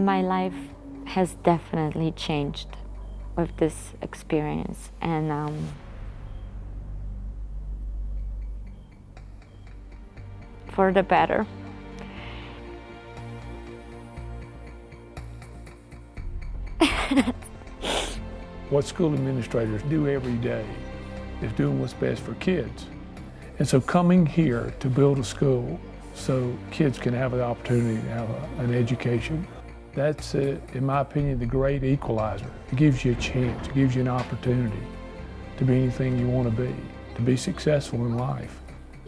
My life has definitely changed with this experience, and for the better. What school administrators do every day is doing what's best for kids. And so coming here to build a school so kids can have the opportunity to have an education, that's, in my opinion, the great equalizer. It gives you a chance, it gives you an opportunity to be anything you want to be successful in life.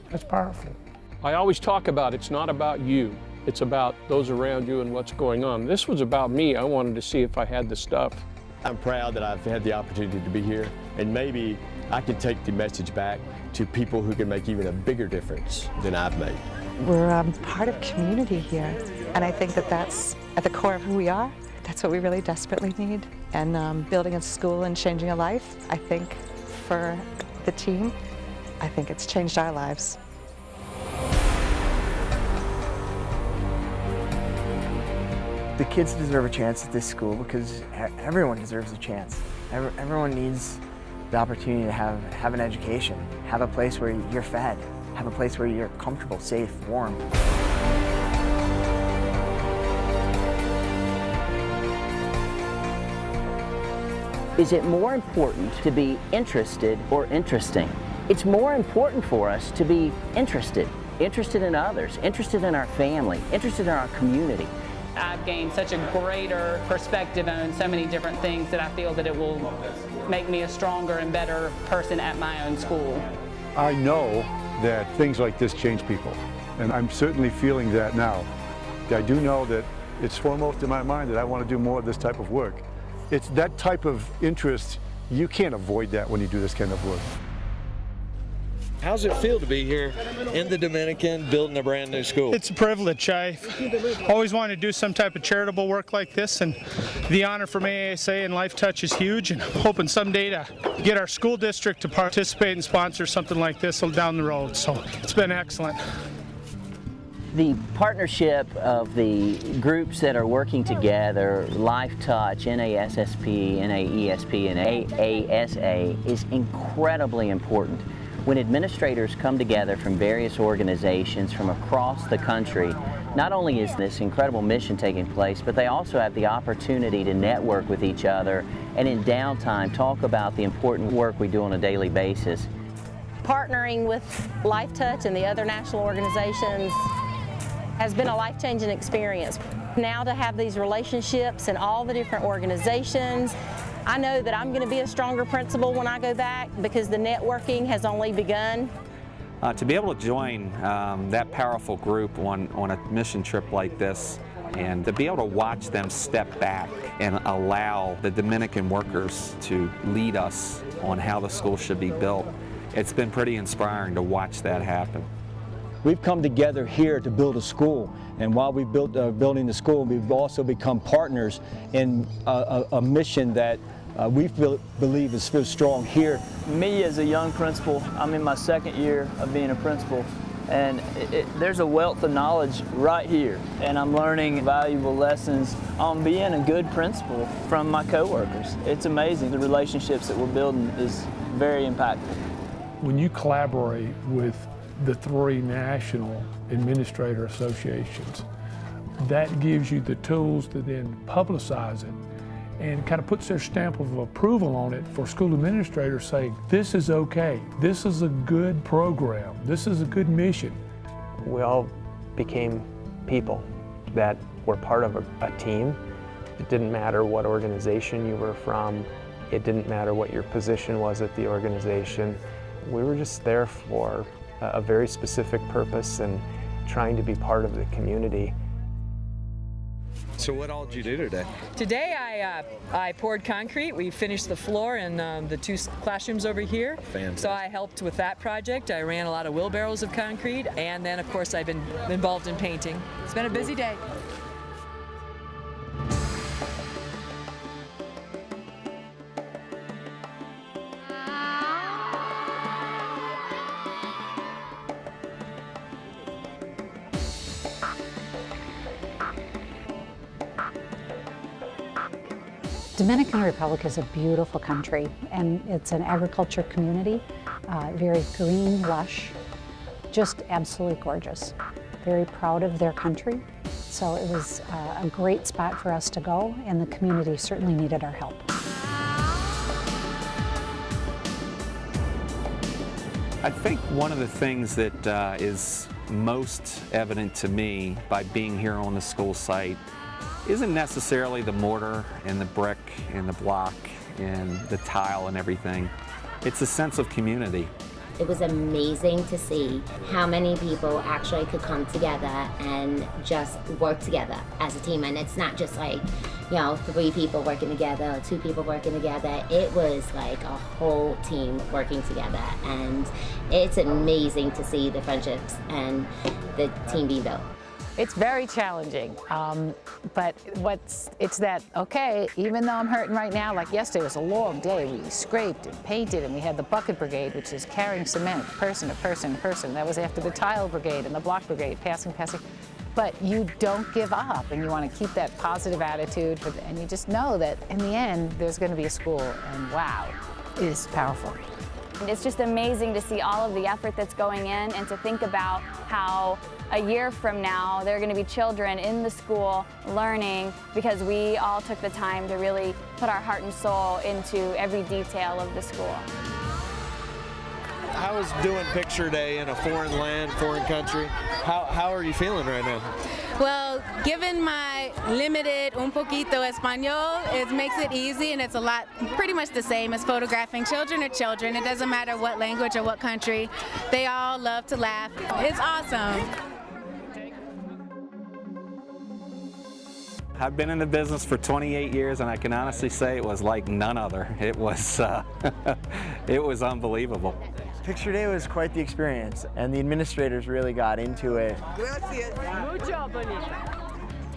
That's powerful. I always talk about it's not about you, it's about those around you and what's going on. This was about me. I wanted to see if I had the stuff. I'm proud that I've had the opportunity to be here, and maybe I can take the message back to people who can make even a bigger difference than I've made. We're part of community here, and I think that that's at the core of who we are. That's what we really desperately need. And building a school and changing a life, I think for the team, I think it's changed our lives. The kids deserve a chance at this school because everyone deserves a chance. Everyone needs the opportunity to have an education, have a place where you're fed, have a place where you're comfortable, safe, warm. Is it more important to be interested or interesting? It's more important for us to be interested in others, interested in our family, interested in our community. I've gained such a greater perspective on so many different things that I feel that it will make me a stronger and better person at my own school. I know that things like this change people, and I'm certainly feeling that now. I do know that it's foremost in my mind that I want to do more of this type of work. It's that type of interest, you can't avoid that when you do this kind of work. How's it feel to be here in the Dominican building a brand new school? It's a privilege. I've always wanted to do some type of charitable work like this, and the honor from AASA and Lifetouch is huge, and I'm hoping someday to get our school district to participate and sponsor something like this down the road. So it's been excellent. The partnership of the groups that are working together, Lifetouch, NASSP, NAESP, and AASA, is incredibly important. When administrators come together from various organizations from across the country, not only is this incredible mission taking place, but they also have the opportunity to network with each other and in downtime talk about the important work we do on a daily basis. Partnering with Lifetouch and the other national organizations has been a life-changing experience. Now to have these relationships in all the different organizations, I know that I'm going to be a stronger principal when I go back because the networking has only begun. To be able to join that powerful group on a mission trip like this, and to be able to watch them step back and allow the Dominican workers to lead us on how the school should be built, it's been pretty inspiring to watch that happen. We've come together here to build a school, and while we've building the school, we've also become partners in a mission that we believe is still strong here. Me as a young principal, I'm in my second year of being a principal, and there's a wealth of knowledge right here, and I'm learning valuable lessons on being a good principal from my coworkers. It's amazing. The relationships that we're building is very impactful. When you collaborate with the 3 national administrator associations, that gives you the tools to then publicize it and kind of puts their stamp of approval on it for school administrators saying, this is okay, this is a good program, this is a good mission. We all became people that were part of a team. It didn't matter what organization you were from, it didn't matter what your position was at the organization. We were just there for a very specific purpose and trying to be part of the community. So what all did you do today? Today I poured concrete. We finished the floor in the 2 classrooms over here. Fantastic. So I helped with that project. I ran a lot of wheelbarrows of concrete, and then of course I've been involved in painting. It's been a busy day. Dominican Republic is a beautiful country, and it's an agriculture community, very green, lush, just absolutely gorgeous. Very proud of their country. So it was a great spot for us to go, and the community certainly needed our help. I think one of the things that is most evident to me by being here on the school site isn't necessarily the mortar and the brick and the block and the tile and everything. It's a sense of community. It was amazing to see how many people actually could come together and just work together as a team. And it's not just like, you know, 3 people working together or 2 people working together. It was like a whole team working together. And it's amazing to see the friendships and the team being built. It's very challenging, but it's that, okay, even though I'm hurting right now, like yesterday was a long day, we scraped and painted, and we had the bucket brigade, which is carrying cement, person to person to person. That was after the tile brigade and the block brigade, passing. But you don't give up, and you want to keep that positive attitude, and you just know that in the end, there's going to be a school, and wow, it is powerful. It's just amazing to see all of the effort that's going in, and to think about how a year from now there are going to be children in the school learning because we all took the time to really put our heart and soul into every detail of the school. How is doing picture day in a foreign land, foreign country? How are you feeling right now? Well, given my limited un poquito español, it makes it easy, and it's a lot, pretty much the same as photographing. Children are children. It doesn't matter what language or what country. They all love to laugh. It's awesome. I've been in the business for 28 years, and I can honestly say it was like none other. It was, it was unbelievable. Picture Day was quite the experience, and the administrators really got into it.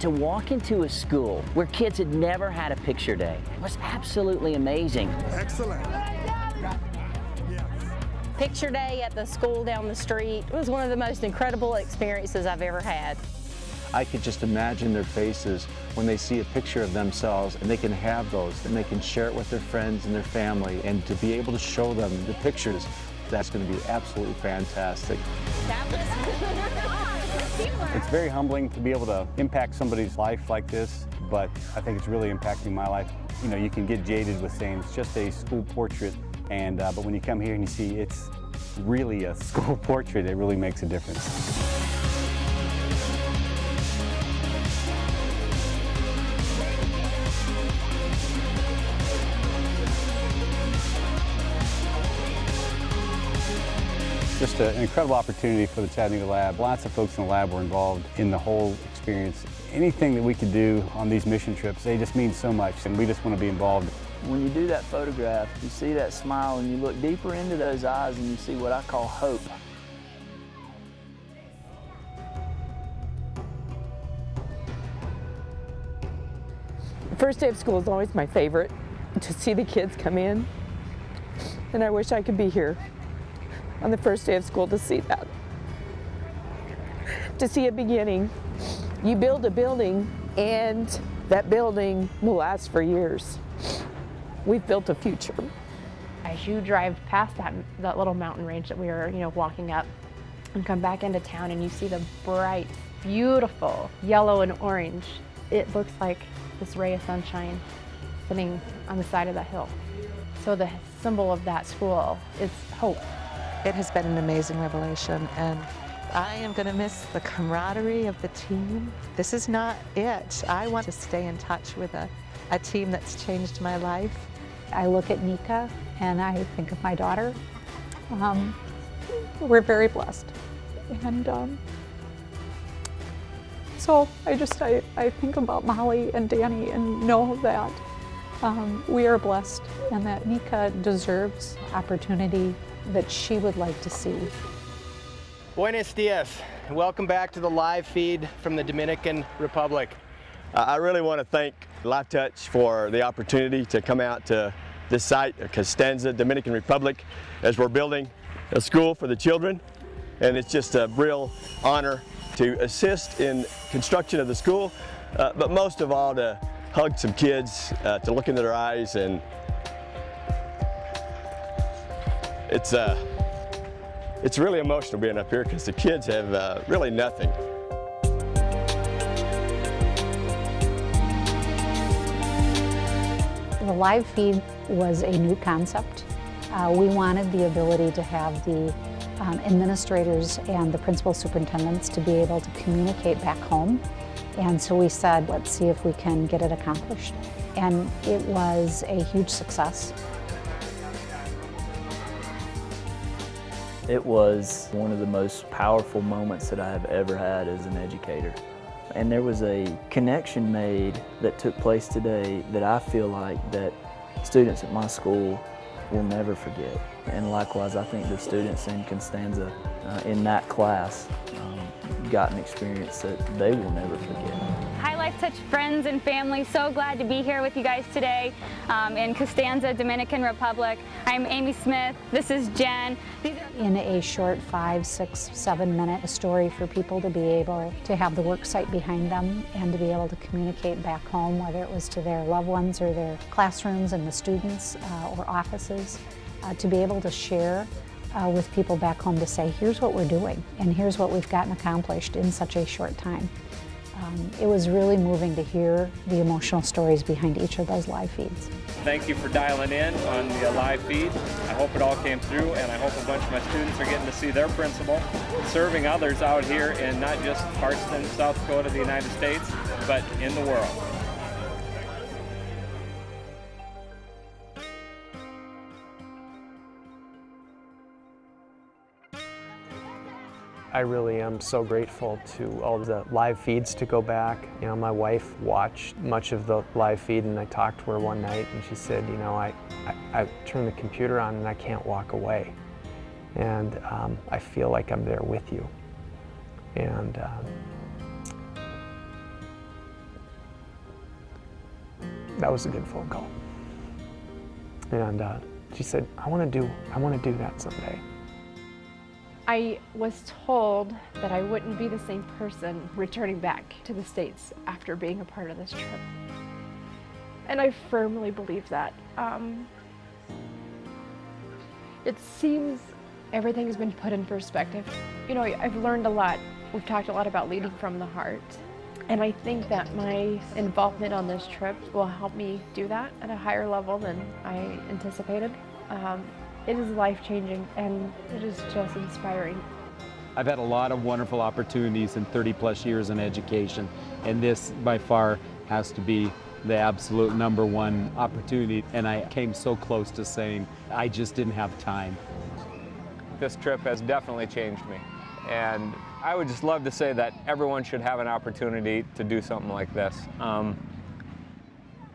To walk into a school where kids had never had a picture day was absolutely amazing. Excellent. Picture Day at the school down the street was one of the most incredible experiences I've ever had. I could just imagine their faces when they see a picture of themselves, and they can have those, and they can share it with their friends and their family, and to be able to show them the pictures, that's going to be absolutely fantastic. It's very humbling to be able to impact somebody's life like this, but I think it's really impacting my life. You know, you can get jaded with saying it's just a school portrait, and but when you come here and you see it's really a school portrait, it really makes a difference. Just an incredible opportunity for the Chattanooga Lab. Lots of folks in the lab were involved in the whole experience. Anything that we could do on these mission trips, they just mean so much, and we just want to be involved. When you do that photograph, you see that smile, and you look deeper into those eyes, and you see what I call hope. The first day of school is always my favorite, to see the kids come in, and I wish I could be here on the first day of school to see that. To see a beginning. You build a building, and that building will last for years. We've built a future. As you drive past that little mountain range that we were, walking up, and come back into town, and you see the bright, beautiful yellow and orange, it looks like this ray of sunshine sitting on the side of the hill. So the symbol of that school is hope. It has been an amazing revelation, and I am going to miss the camaraderie of the team. This is not it. I want to stay in touch with a team that's changed my life. I look at Nika and I think of my daughter. We're very blessed. And so I think about Molly and Danny and know that we are blessed, and that Nika deserves opportunity that she would like to see. Buenos dias, and welcome back to the live feed from the Dominican Republic. I really want to thank Lifetouch for the opportunity to come out to this site, Costanza, Dominican Republic, as we're building a school for the children. And it's just a real honor to assist in construction of the school, but most of all to hug some kids, to look into their eyes, and it's really emotional being up here because the kids have really nothing. The live feed was a new concept. We wanted the ability to have the administrators and the principal superintendents to be able to communicate back home. And so we said, let's see if we can get it accomplished. And it was a huge success. It was one of the most powerful moments that I have ever had as an educator. And there was a connection made that took place today that I feel like that students at my school will never forget. And likewise, I think the students in Constanza in that class got an experience that they will never forget. Hi Lifetouch friends and family, so glad to be here with you guys today in Constanza, Dominican Republic. I'm Amy Smith, this is Jen. In a short 5, 6, 7 minute story for people to be able to have the work site behind them and to be able to communicate back home, whether it was to their loved ones or their classrooms and the students or offices, to be able to share with people back home to say, here's what we're doing and here's what we've gotten accomplished in such a short time. It was really moving to hear the emotional stories behind each of those live feeds. Thank you for dialing in on the live feed. I hope it all came through, and I hope a bunch of my students are getting to see their principal serving others out here in not just Parsons, South Dakota, the United States, but in the world. I really am so grateful to all the live feeds to go back. You know, my wife watched much of the live feed, and I talked to her one night and she said, you know, I turn the computer on and I can't walk away. And I feel like I'm there with you. And that was a good phone call. And she said, I want to do that someday. I was told that I wouldn't be the same person returning back to the States after being a part of this trip. And I firmly believe that. It seems everything has been put in perspective. You know, I've learned a lot. We've talked a lot about leading from the heart. And I think that my involvement on this trip will help me do that at a higher level than I anticipated. It is life-changing, and it is just inspiring. I've had a lot of wonderful opportunities in 30-plus years in education, and this, by far, has to be the absolute #1 opportunity. And I came so close to saying, I just didn't have time. This trip has definitely changed me, and I would just love to say that everyone should have an opportunity to do something like this.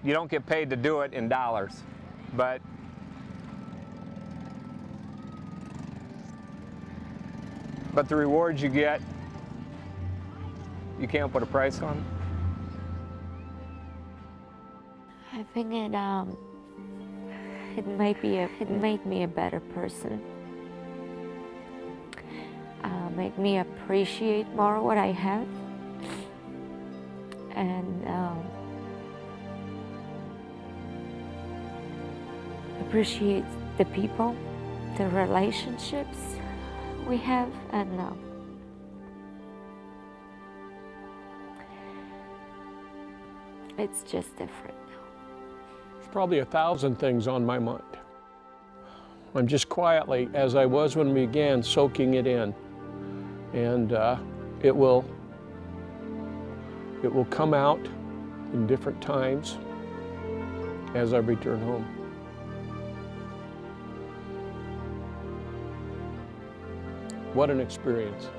You don't get paid to do it in dollars, but the rewards you get, you can't put a price on. I think it made me a better person. Make me appreciate more what I have, and appreciate the people, the relationships we have, and it's just different now. There's probably 1,000 things on my mind. I'm just quietly, as I was when we began, soaking it in. And it will come out in different times as I return home. What an experience.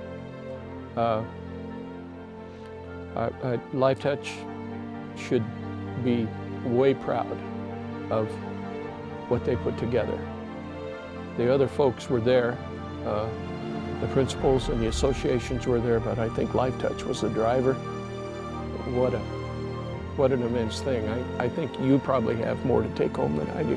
Lifetouch should be way proud of what they put together. The other folks were there, the principals and the associations were there, but I think Lifetouch was the driver. What an immense thing. I think you probably have more to take home than I do.